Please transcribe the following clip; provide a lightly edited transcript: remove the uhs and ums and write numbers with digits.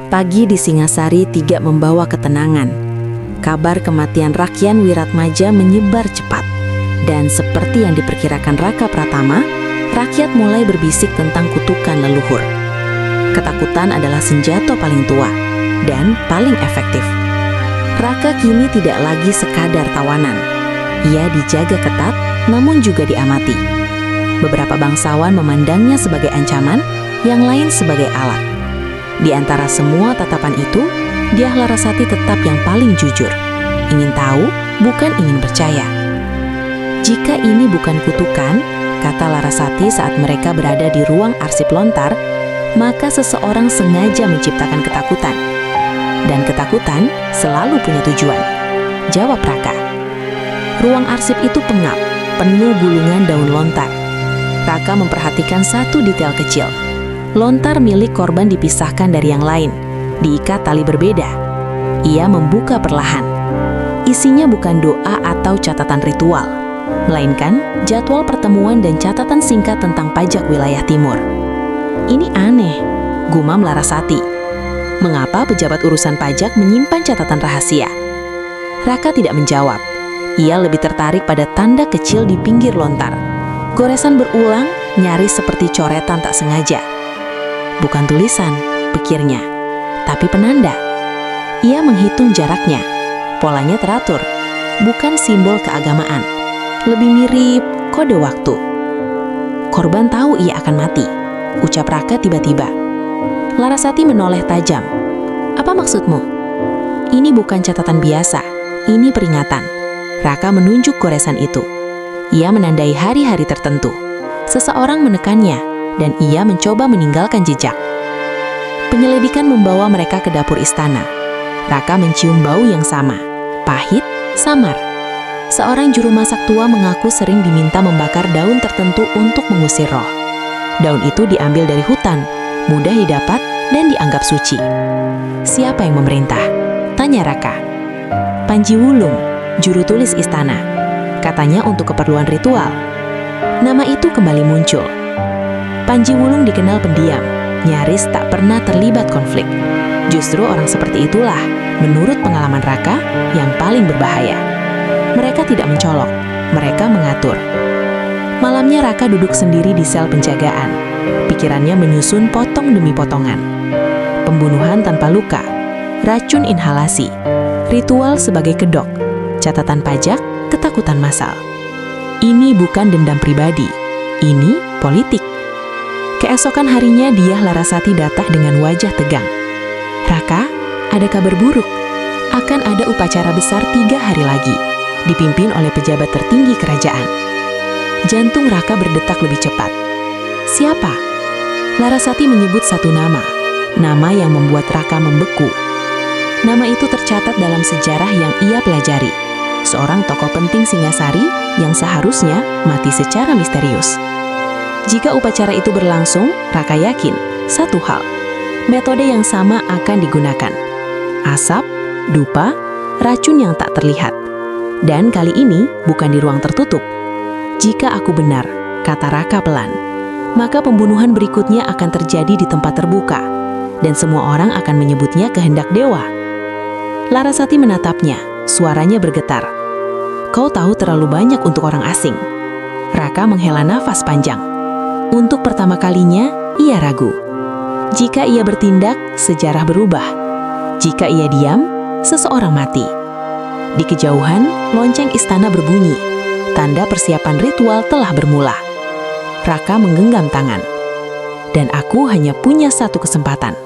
Pagi di Singasari tidak membawa ketenangan. Kabar kematian Rakyan Wiratmaja menyebar cepat. Dan seperti yang diperkirakan Raka Pratama, rakyat mulai berbisik tentang kutukan leluhur. Ketakutan adalah senjata paling tua dan paling efektif. Raka kini tidak lagi sekadar tawanan. Ia dijaga ketat, namun juga diamati. Beberapa bangsawan memandangnya sebagai ancaman, yang lain sebagai alat. Di antara semua tatapan itu, Dyah Larasati tetap yang paling jujur. Ingin tahu, bukan ingin percaya. Jika ini bukan kutukan, kata Larasati saat mereka berada di ruang arsip lontar, maka seseorang sengaja menciptakan ketakutan. Dan ketakutan selalu punya tujuan. Jawab Raka. Ruang arsip itu pengap, penuh gulungan daun lontar. Raka memperhatikan satu detail kecil. Lontar milik korban dipisahkan dari yang lain, diikat tali berbeda. Ia membuka perlahan. Isinya bukan doa atau catatan ritual, melainkan jadwal pertemuan dan catatan singkat tentang pajak wilayah timur. Ini aneh, gumam Larasati. Mengapa pejabat urusan pajak menyimpan catatan rahasia? Raka tidak menjawab. Ia lebih tertarik pada tanda kecil di pinggir lontar. Goresan berulang, nyaris seperti coretan tak sengaja. Bukan tulisan, pikirnya, tapi penanda. Ia menghitung jaraknya. Polanya teratur, bukan simbol keagamaan. Lebih mirip kode waktu. Korban tahu ia akan mati, ucap Raka tiba-tiba. Larasati menoleh tajam. Apa maksudmu? Ini bukan catatan biasa, ini peringatan. Raka menunjuk goresan itu. Ia menandai hari-hari tertentu. Seseorang menekannya, dan ia mencoba meninggalkan jejak. Penyelidikan membawa mereka ke dapur istana. Raka mencium bau yang sama, pahit, samar. Seorang juru masak tua mengaku sering diminta membakar daun tertentu untuk mengusir roh. Daun itu diambil dari hutan, mudah didapat dan dianggap suci. Siapa yang memerintah? Tanya Raka. Panji Wulung, juru tulis istana. Katanya untuk keperluan ritual. Nama itu kembali muncul. Panji Wulung dikenal pendiam, nyaris tak pernah terlibat konflik. Justru orang seperti itulah, menurut pengalaman Raka, yang paling berbahaya. Mereka tidak mencolok, mereka mengatur. Malamnya Raka duduk sendiri di sel penjagaan. Pikirannya menyusun potong demi potongan. Pembunuhan tanpa luka, racun inhalasi, ritual sebagai kedok, catatan pajak, ketakutan massal. Ini bukan dendam pribadi, ini politik. Keesokan harinya Dyah Larasati datang dengan wajah tegang. Raka, ada kabar buruk. Akan ada upacara besar 3 hari lagi, dipimpin oleh pejabat tertinggi kerajaan. Jantung Raka berdetak lebih cepat. Siapa? Larasati menyebut satu nama yang membuat Raka membeku. Nama itu tercatat dalam sejarah yang ia pelajari. Seorang tokoh penting Singasari yang seharusnya mati secara misterius. Jika upacara itu berlangsung, Raka yakin satu hal, metode yang sama akan digunakan. Asap, dupa, racun yang tak terlihat. Dan kali ini bukan di ruang tertutup. Jika aku benar, kata Raka pelan, maka pembunuhan berikutnya akan terjadi di tempat terbuka, dan semua orang akan menyebutnya kehendak dewa. Larasati menatapnya, suaranya bergetar. Kau tahu terlalu banyak untuk orang asing. Raka menghela nafas panjang. Untuk pertama kalinya, ia ragu. Jika ia bertindak, sejarah berubah. Jika ia diam, seseorang mati. Di kejauhan, lonceng istana berbunyi. Tanda persiapan ritual telah bermula. Raka menggenggam tangan. Dan aku hanya punya satu kesempatan.